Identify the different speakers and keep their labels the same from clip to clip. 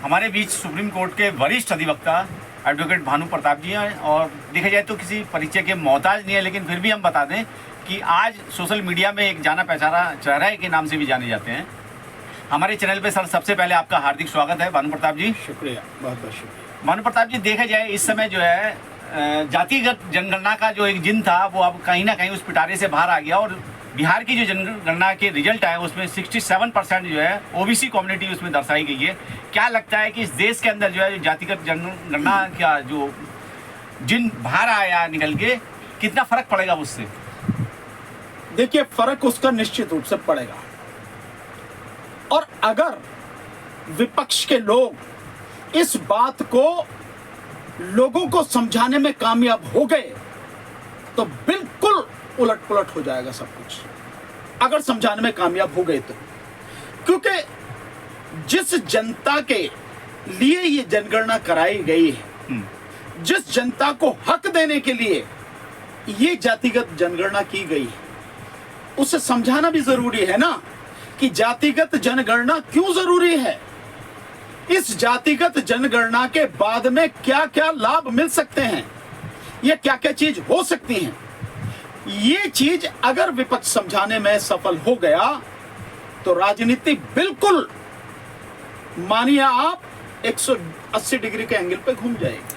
Speaker 1: हमारे बीच supreme court के वरिष्ठ अधिवक्ता एडवोकेट भानु प्रताप जी हैं और देखा जाए तो किसी परिचय के मोहताज नहीं है, लेकिन फिर भी हम बता दें कि आज सोशल मीडिया में एक जाना पहचाना चेहरा के नाम से भी जाने जाते हैं। हमारे चैनल पे सर सबसे पहले आपका हार्दिक स्वागत है भानु प्रताप जी।
Speaker 2: शुक्रिया, बहुत बहुत शुक्रिया।
Speaker 1: भानु प्रताप जी, देखा जाए इस समय जो है जातिगत जनगणना का जो एक जिन था वो अब कहीं ना कहीं उस पिटारे से बाहर आ गया और बिहार की जो जनगणना के रिजल्ट आए उसमें 67% जो है ओबीसी कम्युनिटी उसमें दर्शाई गई है। क्या लगता है कि इस देश के अंदर जो है जातिगत जनगणना का जो जिन बाहर आया निकल के, कितना फर्क पड़ेगा उससे?
Speaker 2: देखिए, फर्क उसका निश्चित रूप से पड़ेगा और अगर विपक्ष के लोग इस बात को लोगों को समझाने में कामयाब हो गए तो बिल्कुल उलट पुलट हो जाएगा सब कुछ। अगर समझाने में कामयाब हो गए तो, क्योंकि जिस जनता के लिए ये जनगणना कराई गई है, जिस जनता को हक देने के लिए ये जातिगत जनगणना की गई है, उसे समझाना भी जरूरी है ना कि जातिगत जनगणना क्यों जरूरी है, इस जातिगत जनगणना के बाद में क्या क्या लाभ मिल सकते हैं, ये क्या क्या चीज हो सकती हैं। ये चीज अगर विपक्ष समझाने में सफल हो गया तो राजनीति बिल्कुल, मानिए आप, 180 डिग्री के एंगल पे घूम जाएगी।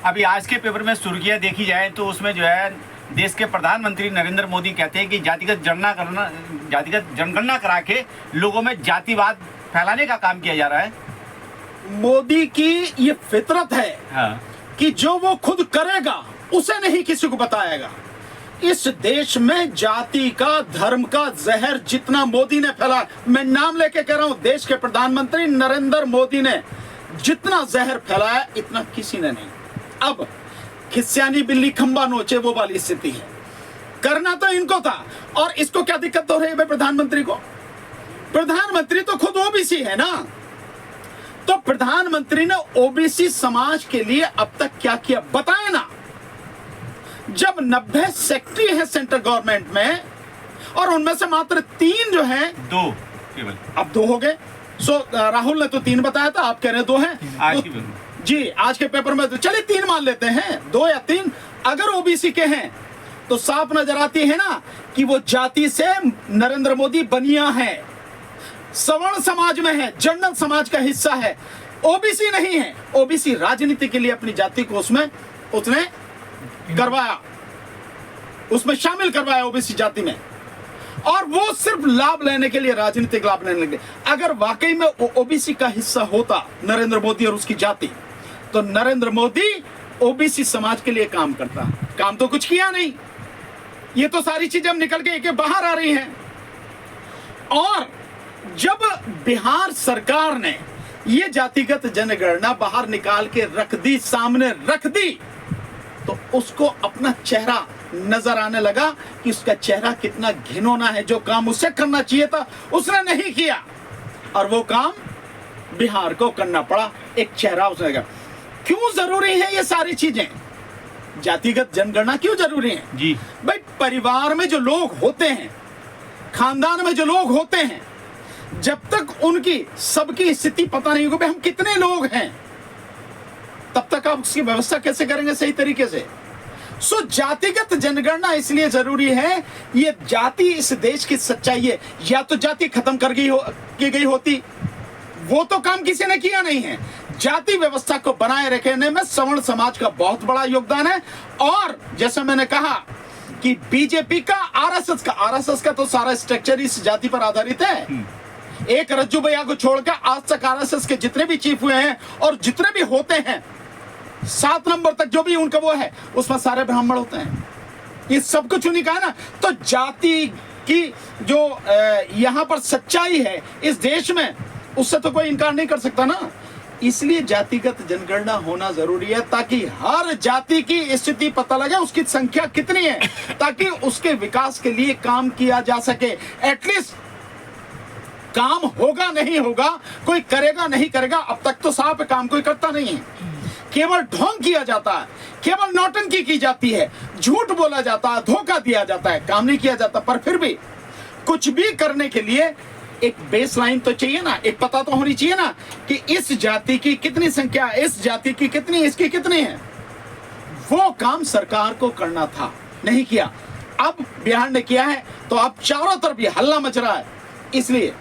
Speaker 1: अभी आज के पेपर में सुर्खियां देखी जाए तो उसमें जो है देश के प्रधानमंत्री नरेंद्र मोदी कहते हैं कि जातिगत जनगणना करा के लोगों में जातिवाद फैलाने का काम किया जा रहा है।
Speaker 2: मोदी की ये फितरत है
Speaker 1: हाँ।
Speaker 2: कि जो वो खुद करेगा उसे नहीं किसी को बताएगा। इस देश में जाति का, धर्म का जहर जितना मोदी ने फैला, मैं नाम लेके कह रहा हूं, देश के प्रधानमंत्री नरेंद्र मोदी ने जितना जहर फैलाया इतना किसी ने नहीं। अब खिस्यानी बिल्ली खंबा नोचे वो वाली स्थिति है। करना तो इनको था, और इसको क्या दिक्कत हो रही है प्रधानमंत्री को? प्रधानमंत्री तो खुद ओबीसी है ना, तो प्रधानमंत्री ने ओबीसी समाज के लिए अब तक क्या किया बताए ना। जब 90 सेक्रेटरी है सेंट्रल गवर्नमेंट में और उनमें से मात्र 3 जो हैं,
Speaker 1: 2 केवल,
Speaker 2: अब 2 हो गए। राहुल ने तो 3 बताया था, आप कह रहे हैं 2 हैं
Speaker 1: आज
Speaker 2: तो, जी आज के पेपर में तो चलिए 3 मान लेते हैं, 2 या 3 अगर ओबीसी के हैं तो साफ नजर आती है ना कि वो जाति से नरेंद्र मोदी बनिया है, सवर्ण समाज में है, जनरल समाज का हिस्सा है, ओबीसी नहीं है। ओबीसी राजनीति के लिए अपनी जाति को उसमें उसने करवाया, उसमें शामिल करवाया ओबीसी जाति में, और वो सिर्फ लाभ लेने के लिए, राजनीतिक लाभ लेने के लिए। अगर वाकई में ओबीसी का हिस्सा होता नरेंद्र मोदी और उसकी जाति, तो नरेंद्र मोदी ओबीसी समाज के लिए काम करता। काम तो कुछ किया नहीं। ये तो सारी चीजें अब निकल के बाहर आ रही हैं। और जब बिहार सरकार ने ये जातिगत जनगणना बाहर निकाल के रख दी, सामने रख दी, तो उसको अपना चेहरा नजर आने लगा कि उसका चेहरा कितना घिनौना है। जो काम उसे करना चाहिए था उसने नहीं किया, और वो काम बिहार को करना पड़ा। एक चेहरा उसने लगा। क्यों जरूरी है ये सारी चीजें? जातिगत जनगणना क्यों जरूरी है
Speaker 1: जी
Speaker 2: भाई? परिवार में जो लोग होते हैं, खानदान में जो लोग होते हैं, जब तक उनकी सबकी स्थिति पता नहीं होगी हम कितने लोग हैं, तब तक आप उसकी व्यवस्था कैसे करेंगे सही तरीके से? सो जातिगत जनगणना इसलिए जरूरी है। ये जाति इस देश की सच्चाई है। या तो जाति खत्म की गई होती, वो तो काम किसी ने किया नहीं है। जाति व्यवस्था को बनाए रखने में सवर्ण समाज का बहुत बड़ा योगदान है। और जैसे मैंने कहा कि बीजेपी का, आरएसएस का तो सारा स्ट्रक्चर इस जाति पर आधारित है। एक रज्जू भैया को छोड़कर आज तक आरएसएस के जितने भी चीफ हुए हैं और जितने भी होते हैं, 7 नंबर तक जो भी उनका वो है, उसमें सारे ब्राह्मण होते हैं। ये सब कुछ उन्हीं का है ना। तो जाति की जो यहाँ पर सच्चाई है इस देश में, उससे तो कोई इनकार नहीं कर सकता ना। इसलिए जातिगत जनगणना होना जरूरी है, ताकि हर जाति की स्थिति पता लगे, उसकी संख्या कितनी है, ताकि उसके विकास के लिए काम किया जा सके। एटलीस्ट काम होगा नहीं होगा, कोई करेगा नहीं करेगा, अब तक तो साफ काम कोई करता नहीं है। केवल ढोंग किया जाता है, केवल नौटंकी की जाती है, झूठ बोला जाता है, धोखा दिया जाता है, काम नहीं किया जाता। पर फिर भी कुछ भी करने के लिए एक बेस लाइन तो चाहिए ना, एक पता तो होनी चाहिए ना कि इस जाति की कितनी संख्या, इस जाति की कितनी, इसकी कितनी है। वो काम सरकार को करना था, नहीं किया। अब बिहार ने किया है तो अब चारों तरफ ये हल्ला मच रहा है। इसलिए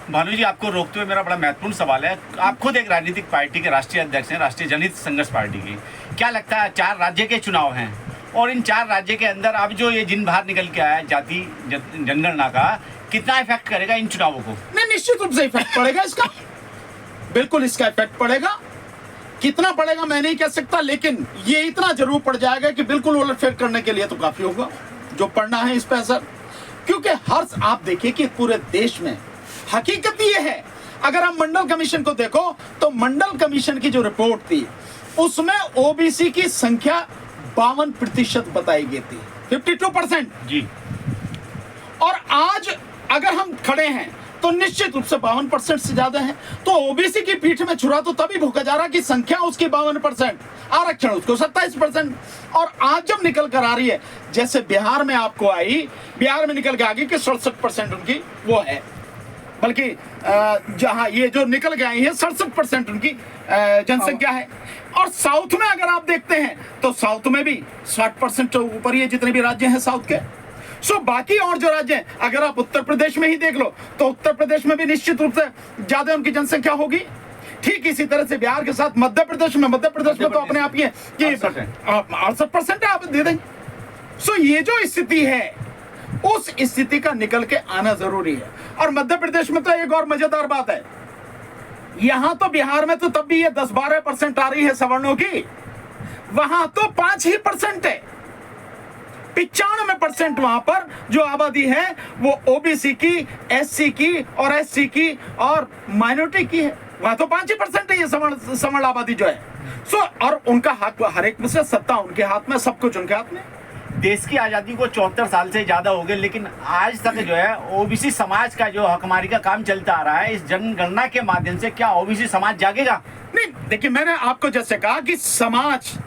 Speaker 1: भानु जी, आपको रोकते हुए मेरा बड़ा महत्वपूर्ण सवाल है। आप खुद एक राजनीतिक पार्टी के राष्ट्रीय अध्यक्ष हैं, राष्ट्रीय जनहित संघर्ष पार्टी की। क्या लगता है 4 राज्य के चुनाव हैं और इन 4 राज्य के अंदर अब जो ये जिन बाहर निकल के आया है जाति जनगणना का, कितना इफेक्ट करेगा इन चुनावों को?
Speaker 2: नहीं, निश्चित रूप से इफेक्ट पड़ेगा इसका, बिल्कुल इसका इफेक्ट पड़ेगा। कितना पड़ेगा मैं नहीं कह सकता, लेकिन ये इतना जरूर पड़ जाएगा कि बिल्कुल उलटफेर करने के लिए तो काफी होगा जो पड़ना है इस पे असर। क्योंकि आप देखिए कि पूरे देश में हकीकत ये है, अगर हम मंडल कमीशन को देखो तो मंडल कमीशन की जो रिपोर्ट थी उसमें ओबीसी की संख्या 52% बताई गई थी, 52%
Speaker 1: जी।
Speaker 2: और आज अगर हम खड़े हैं तो निश्चित रूप से 52% से ज्यादा है। तो ओबीसी की पीठ में छुरा तो तभी भूखा जा रहा कि संख्या उसकी 52%, आरक्षण उसको 27%। और आज जब निकल कर आ रही है, जैसे बिहार में आपको आई, बिहार में निकल के आ गई कि 67% उनकी वो है, बल्कि जहां ये जो निकल के आई है 67% उनकी जनसंख्या है। और साउथ में अगर आप देखते हैं तो साउथ में भी 60% से ऊपर ही है, जितने भी राज्य हैं साउथ के। सो बाकी और जो राज्य हैं, अगर आप उत्तर प्रदेश में ही देख लो तो उत्तर प्रदेश में भी निश्चित रूप से ज्यादा उनकी जनसंख्या होगी। ठीक इसी तरह से बिहार के साथ मध्य प्रदेश में तो अपने आप ही है कि 68% है, आप दे देंगे। सो ये जो स्थिति है उस स्थिति का निकल के आना जरूरी है। और मध्य प्रदेश में तो एक और मजेदार बात है, यहां तो बिहार में तो तब भी ये 10-12% आ रही है सवर्णों की, वहां तो 5% है। 95% वहां पर जो आबादी है वो ओबीसी की, एससी की और एससी की और माइनॉरिटी की है। वहां तो 5% है ये सवर्ण आबादी जो है। सो और उनका हक, हर एक में से सत्ता उनके हाथ में, सब कुछ उनके हाथ में।
Speaker 1: देश की आज़ादी को 74 साल से ज़्यादा हो गए, लेकिन आज तक जो है ओबीसी समाज का जो हकमारी का काम चलता आ रहा है, इस जनगणना के माध्यम से क्या ओबीसी समाज जागेगा?
Speaker 2: नहीं, देखिए मैंने आपको जैसे कहा कि समाज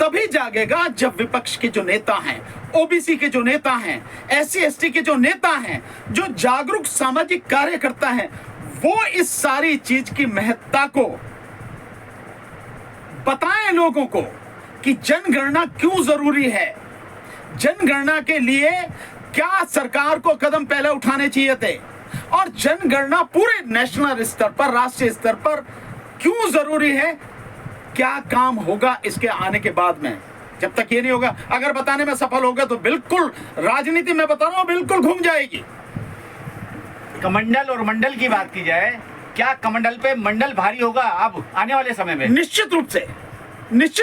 Speaker 2: तभी जागेगा जब विपक्ष के जो नेता हैं, ओबीसी के जो नेता हैं, एससी एसटी के जो नेता हैं, जो जागरूक सामाजिक कार्यकर्ता हैं, वो इस सारी चीज की महत्ता को बताएं लोगों को कि जनगणना क्यों जरूरी है, जनगणना के लिए क्या सरकार को कदम पहले उठाने चाहिए थे, और जनगणना पूरे नेशनल स्तर पर, राष्ट्रीय स्तर पर क्यों जरूरी है, क्या काम होगा इसके आने के बाद में। जब तक ये नहीं होगा, अगर बताने में सफल होगा तो बिल्कुल राजनीति में बता रहा हूं बिल्कुल घूम जाएगी।
Speaker 1: कमंडल और मंडल की बात की जाए, क्या कमंडल पे मंडल भारी होगा अब आने वाले समय में?
Speaker 2: निश्चित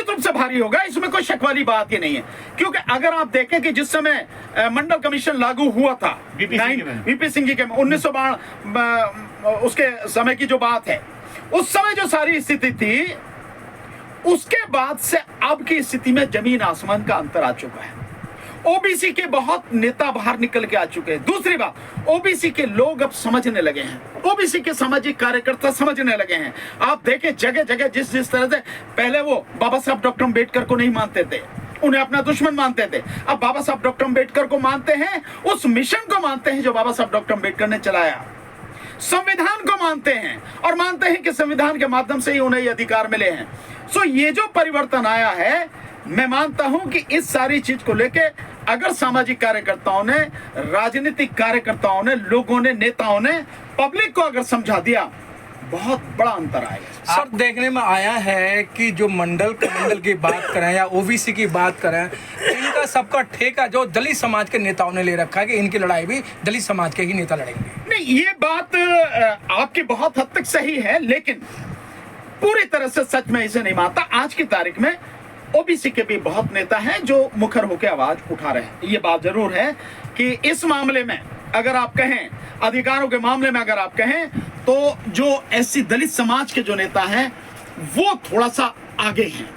Speaker 2: रूप से भारी होगा, इसमें कोई शक वाली बात ही नहीं है। क्योंकि अगर आप देखें कि जिस समय मंडल कमीशन लागू हुआ था वीपी सिंह जी के 1992 उसके समय की जो बात है, उस समय जो सारी स्थिति थी, उसके बाद से अब की स्थिति में जमीन आसमान का अंतर आ चुका है। ओबीसी के बहुत नेता बाहर निकल के आ चुके हैं। दूसरी बात, ओबीसी के लोग अब समझने लगे हैं, ओबीसी के सामाजिक कार्यकर्ता समझने लगे हैं। आप देखें जगह जगह जिस तरह से पहले वो बाबा साहब डॉक्टर अम्बेडकर को नहीं मानते थे, उन्हें अपना दुश्मन मानते थे, अब बाबा साहब डॉक्टर अम्बेडकर को मानते हैं, उस मिशन को मानते हैं जो बाबा साहब डॉक्टर अम्बेडकर ने चलाया, संविधान को मानते हैं और मानते हैं कि संविधान के माध्यम से ही उन्हें ये अधिकार मिले हैं। सो ये जो परिवर्तन आया है, मैं मानता हूं कि इस सारी चीज को लेके अगर सामाजिक कार्यकर्ताओं ने, राजनीतिक कार्यकर्ताओं ने, लोगों ने, नेताओं ने पब्लिक को अगर समझा दिया, बहुत बड़ा अंतर आएगा।
Speaker 3: सर, देखने में आया है कि जो मंडल की बात करें या ओबीसी की बात करें, इनका सबका ठेका जो दलित समाज के नेताओं ने ले रखा है कि इनकी लड़ाई भी दलित समाज के ही नेता लड़ेंगे।
Speaker 2: नहीं, ये बात आपकी बहुत हद तक सही है, लेकिन पूरी तरह से सच में इसे नहीं मानता। आज की तारीख में ओबीसी के भी बहुत नेता हैं जो मुखर होकर आवाज उठा रहे हैं। ये बात जरूर है कि इस मामले में अगर आप कहें, अधिकारों के मामले में अगर आप कहें, तो जो एससी दलित समाज के जो नेता हैं वो थोड़ा सा आगे हैं।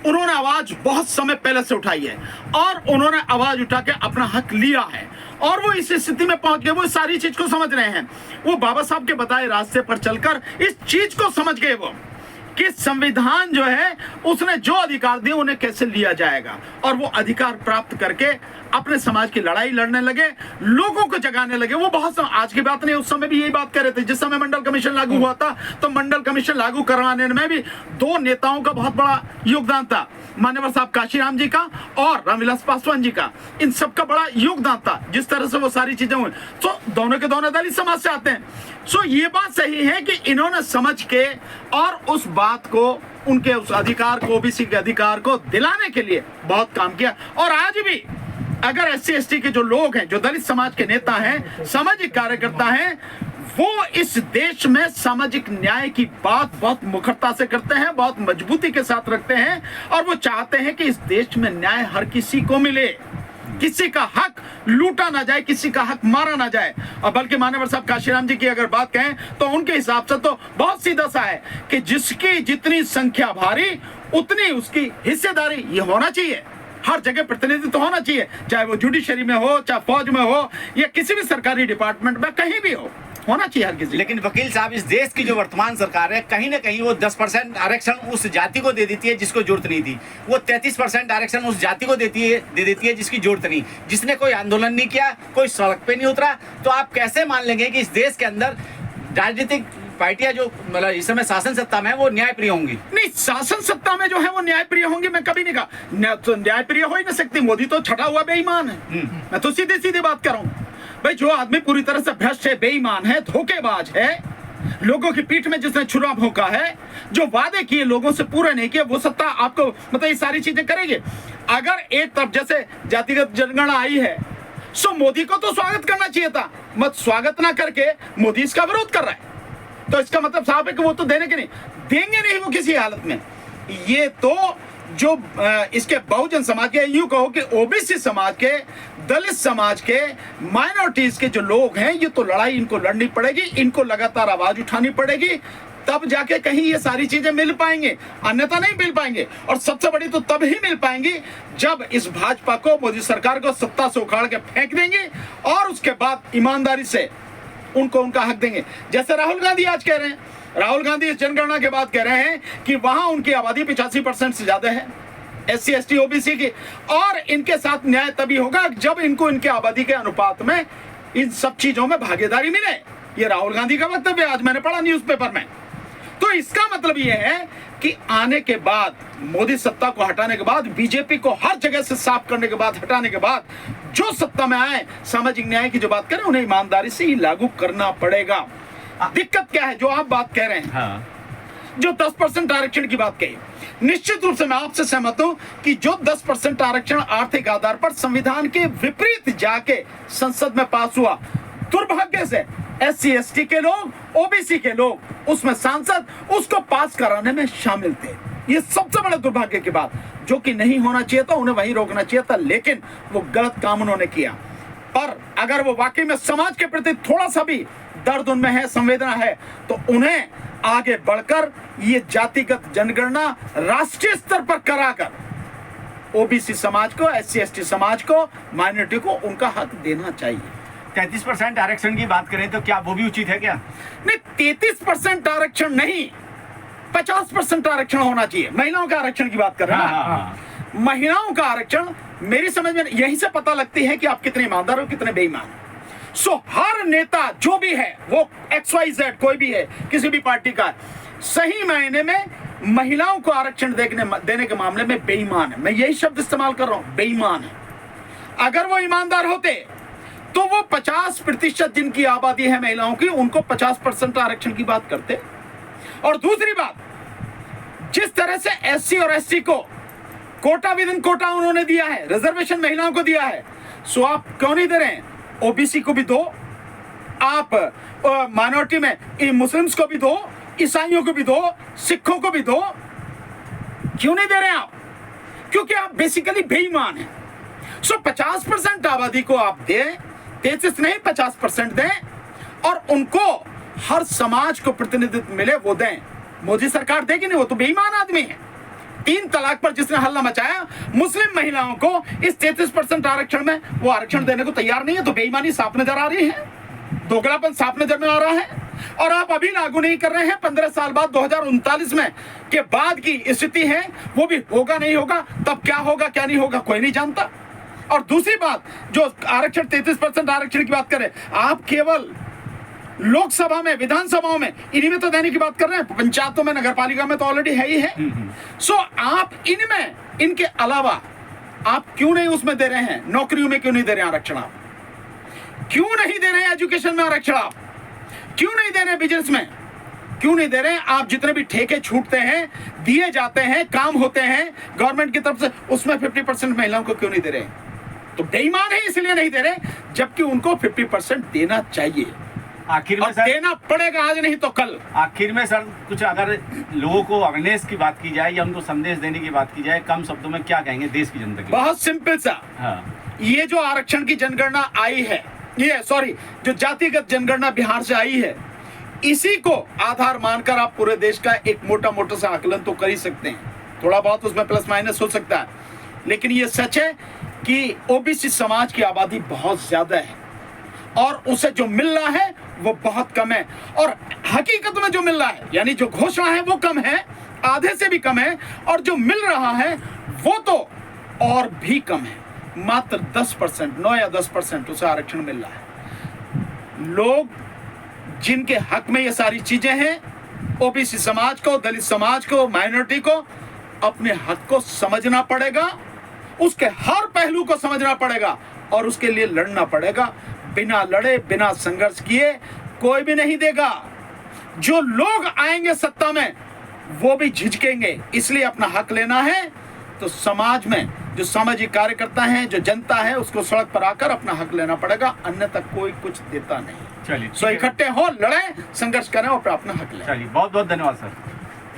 Speaker 2: उन्होंने आवाज बहुत समय पहले से उठाई है और उन्होंने आवाज उठा के अपना हक लिया है और वो इस स्थिति में पहुंच गए, वो सारी चीज को समझ रहे हैं। वो बाबा साहब के बताए रास्ते पर चलकर इस चीज को समझ गए वो कि संविधान जो है उसने जो अधिकार दिए उन्हें कैसे लिया जाएगा, और वो अधिकार प्राप्त करके अपने समाज की लड़ाई लड़ने लगे, लोगों को जगाने लगे। वो बहुत आज की बात नहीं, उस समय भी यही बात कर रहे थे। जिस समय मंडल कमीशन लागू हुआ था तो मंडल कमीशन लागू करवाने में भी दो नेताओं का बहुत बड़ा योगदान था, मान्यवर साहब काशीराम जी का और रामविलास पासवान जी का। इन सबका बड़ा योगदान था जिस तरह से वो सारी चीजें हुई। तो दोनों के दोनों दलित समाज से आते हैं। सो ये बात सही है कि इन्होंने समझ के और उस बात को, उनके उस अधिकार को, ओबीसी के अधिकार को दिलाने के लिए बहुत काम किया। और आज भी अगर एससी एसटी के जो लोग हैं, जो दलित समाज के नेता हैं, सामाजिक कार्यकर्ता हैं, वो इस देश में सामाजिक न्याय की बात बहुत मुखरता से करते हैं, बहुत मजबूती के साथ रखते हैं और वो चाहते हैं कि इस देश में न्याय हर किसी को मिले, किसी का हक लूटा ना जाए, किसी का हक मारा ना जाए। और बल्कि मान्यवर साहब काशीराम जी की अगर बात कहें तो उनके हिसाब से तो बहुत सीधा सा है कि जिसकी जितनी संख्या भारी उतनी उसकी हिस्सेदारी। ये होना चाहिए, हर जगह प्रतिनिधित्व होना चाहिए, चाहे वो जुडिशरी में हो, चाहे फौज में हो या किसी भी सरकारी डिपार्टमेंट में, कहीं भी हो, होना चाहिए हर किसी।
Speaker 1: लेकिन वकील साहब, इस देश की जो वर्तमान सरकार है, कहीं ना कहीं वो 10% आरक्षण उस जाति को दे देती है जिसको जरूरत नहीं थी। वो 33% आरक्षण उस जाति को दे देती है जिसकी जरूरत नहीं, जिसने कोई आंदोलन नहीं किया, कोई सड़क पे नहीं उतरा। तो आप कैसे मान लेंगे कि इस देश के अंदर राजनीतिक पार्टियां जो मतलब इस समय शासन सत्ता में है वो न्यायप्रिय होंगी?
Speaker 2: नहीं, शासन सत्ता में जो है वो न्यायप्रिय होंगी, मैं कभी नहीं कहा। तो न्यायप्रिय हो ही नहीं सकती। मोदी तो छठा हुआ बेईमान है। मैं तो सीधी सीधी बात कर रहा हूं भाई। जो आदमी पूरी तरह से भ्रष्ट है, बेईमान है, धोखेबाज है, लोगों की पीठ में जिसने छुरा भोंका है, जो वादे किए लोगों से पूरे नहीं किए, वो सत्ता आपको मतलब ये सारी चीजें करेगी। अगर एक तरफ जैसे जातिगत जनगणना आई है, सो मोदी को तो स्वागत करना चाहिए था, मत स्वागत ना करके मोदी इसका विरोध कर रहा है। तो इसका मतलब साहब है कि वो तो देने के नहीं देंगे, नहीं वो किसी हालत में। ये तो जो इसके बहुजन समाज के, यूं कहो कि ओबीसी समाज के, दलित समाज के, माइनॉरिटीज के जो लोग हैं, ये तो लड़ाई इनको लड़नी पड़ेगी, इनको लगातार आवाज उठानी पड़ेगी, तब जाके कहीं ये सारी चीजें मिल पाएंगे, अन्यथा नहीं मिल पाएंगे। और सबसे बड़ी तो तब ही मिल पाएंगी जब इस भाजपा को, मोदी सरकार को सत्ता से उखाड़ के फेंक देंगे और उसके बाद ईमानदारी से उनको उनका हक देंगे। जैसे राहुल गांधी आज कह रहे हैं, राहुल गांधी इस जनगणना के बाद कह रहे हैं कि वहां उनकी आबादी 85% से ज्यादा है, एससी एसटी ओबीसी की, और इनके साथ न्याय तभी होगा जब इनको इनके आबादी के अनुपात में इन सब चीजों में भागीदारी मिले। ये राहुल गांधी का वक्तव्य आज मैंने पढ़ा न्यूज़पेपर में। तो इसका मतलब यह है कि आने के बाद, मोदी सत्ता को हटाने के बाद, बीजेपी को हर जगह से साफ करने के बाद, हटाने के बाद, जो सत्ता में आए, सामाजिक न्याय की जो बात करें, उन्हें ईमानदारी से ही लागू करना पड़ेगा। दिक्कत क्या है जो आप बात कह रहे हैं,
Speaker 1: हाँ।
Speaker 2: जो 10% आरक्षण की बात कही, निश्चित रूप से मैं आपसे सहमत हूं कि जो 10% आरक्षण आर्थिक आधार पर संविधान के विपरीत जाके संसद में पास हुआ, दुर्भाग्य से एससी एसटी के लोग, ओबीसी के लोग, उसमें सांसद उसको पास कराने में शामिल थे। ये सबसे बड़े दुर्भाग्य की बात, जो कि नहीं होना चाहिए था, उन्हें वहीं रोकना चाहिए था, लेकिन वो गलत काम उन्होंने किया। पर अगर वो वाकई में समाज के प्रति थोड़ा सा भी दर्द उनमें है, संवेदना है, तो उन्हें आगे बढ़कर ये जातिगत जनगणना राष्ट्रीय स्तर पर कराकर ओबीसी समाज को, एससी एसटी समाज को, माइनॉरिटी को उनका हक देना चाहिए।
Speaker 1: 33% आरक्षण की बात करें तो क्या वो भी उचित है क्या?
Speaker 2: नहीं, 33% आरक्षण नहीं, 50% आरक्षण होना चाहिए। महिलाओं का आरक्षण की बात कर रहे हैं ना?
Speaker 1: हाँ।
Speaker 2: महिलाओं का आरक्षण मेरी समझ में यहीं से पता लगती है कि आप कितने ईमानदार हो, कितने बेईमान। सो हर नेता जो भी है, वो XYZ कोई भी है, किसी भी पार्टी का, सही मायने में महिलाओं को आरक्षण देने के मामले में बेईमान है। मैं यही शब्द इस्तेमाल कर रहा हूं, बेईमान है। अगर वो ईमानदार होते तो वो 50% जिनकी आबादी है महिलाओं की, उनको 50% आरक्षण की बात करते। और दूसरी बात, जिस तरह से एससी और एसटी को कोटा विद इन कोटा उन्होंने दिया है, रिजर्वेशन महिलाओं को दिया है, सो आप क्यों नहीं दे रहे हैं? ओबीसी को भी दो, आप माइनॉरिटी में मुस्लिम्स को भी दो, ईसाइयों को भी दो, सिखों को भी दो। क्यों नहीं दे रहे आप? क्योंकि आप बेसिकली बेईमान हैं। सो 50% आबादी को आप दें, 33 नहीं 50% दें, और उनको हर समाज को प्रतिनिधित्व मिले, वो दें। मोदी सरकार देगी नहीं, वो तो बेईमान आदमी है। 3 तलाक पर जिसने हल्ला मचाया, मुस्लिम महिलाओं को इस 33% आरक्षण में वो आरक्षण देने को तैयार नहीं है, तो बेईमानी साफ नजर आ रही है, दोगलापन साफ नजर में आ रहा है। और आप अभी लागू नहीं कर रहे हैं, 15 साल बाद 2039 में के बाद की स्थिति है, वो भी होगा नहीं होगा, तब क्या होगा क्या नहीं होगा कोई नहीं जानता। और दूसरी बात, जो आरक्षण 33% आरक्षण की बात करें, आप केवल लोकसभा में, विधानसभाओं में इन्हीं में तो देने की बात कर रहे हैं, पंचायतों में, नगर पालिका में तो ऑलरेडी है ही है। सो आप इनमें, इनके अलावा आप क्यों नहीं उसमें दे रहे हैं? नौकरियों में क्यों नहीं दे रहे हैं आरक्षण? आप क्यों नहीं दे रहे हैं एजुकेशन में आरक्षण? आप क्यों नहीं दे रहे हैं बिजनेस में? क्यों नहीं दे रहे हैं? आप जितने भी ठेके छूटते हैं, दिए जाते हैं, काम होते हैं गवर्नमेंट की तरफ से, उसमें 50% महिलाओं को क्यों नहीं दे रहे हैं? तो बेईमान है इसलिए नहीं दे रहे, जबकि उनको 50% देना चाहिए,
Speaker 1: आखिर में
Speaker 2: और
Speaker 1: सर,
Speaker 2: देना पड़ेगा, आज नहीं तो कल।
Speaker 1: आखिर में सर, कुछ अगर लोगों को अवेयरनेस की बात की जाए या उनको संदेश देने की बात की जाए, कम शब्दों में क्या कहेंगे देश की जनता की?
Speaker 2: बहुत सिंपल सा,
Speaker 1: हाँ,
Speaker 2: ये जो आरक्षण की जनगणना आई है, ये सॉरी जो जातिगत जनगणना बिहार से आई है, इसी को आधार मानकर आप पूरे देश का एक मोटा मोटा सा आकलन तो कर ही सकते हैं। थोड़ा बहुत उसमें प्लस माइनस हो सकता है, लेकिन ये सच है कि ओबीसी समाज की आबादी बहुत ज्यादा है और उसे जो मिल रहा है वो बहुत कम है, और हकीकत में जो मिल रहा है, यानी जो घोषणा है वो कम है, आधे से भी कम है, और जो मिल रहा है वो तो और भी कम है। मात्र 10%, 9 या 10% उसे आरक्षण मिल रहा है। लोग जिनके हक में ये सारी चीजें हैं, ओबीसी समाज को, दलित समाज को, माइनॉरिटी को अपने हक को समझना पड़ेगा, उसके हर पहलू को समझना पड़ेगा और उसके लिए लड़ना पड़ेगा। बिना लड़े, बिना संघर्ष किए कोई भी नहीं देगा। जो लोग आएंगे सत्ता में वो भी झिझकेंगे, इसलिए अपना हक लेना है तो समाज में जो सामाजिक कार्यकर्ता हैं, जो जनता है, उसको सड़क पर आकर अपना हक लेना पड़ेगा, अन्यथा कोई कुछ देता नहीं।
Speaker 1: चलिए,
Speaker 2: सो इकट्ठे हो, लड़ें, संघर्ष करें और अपना हक लें।
Speaker 1: चलिए, बहुत बहुत धन्यवाद सर।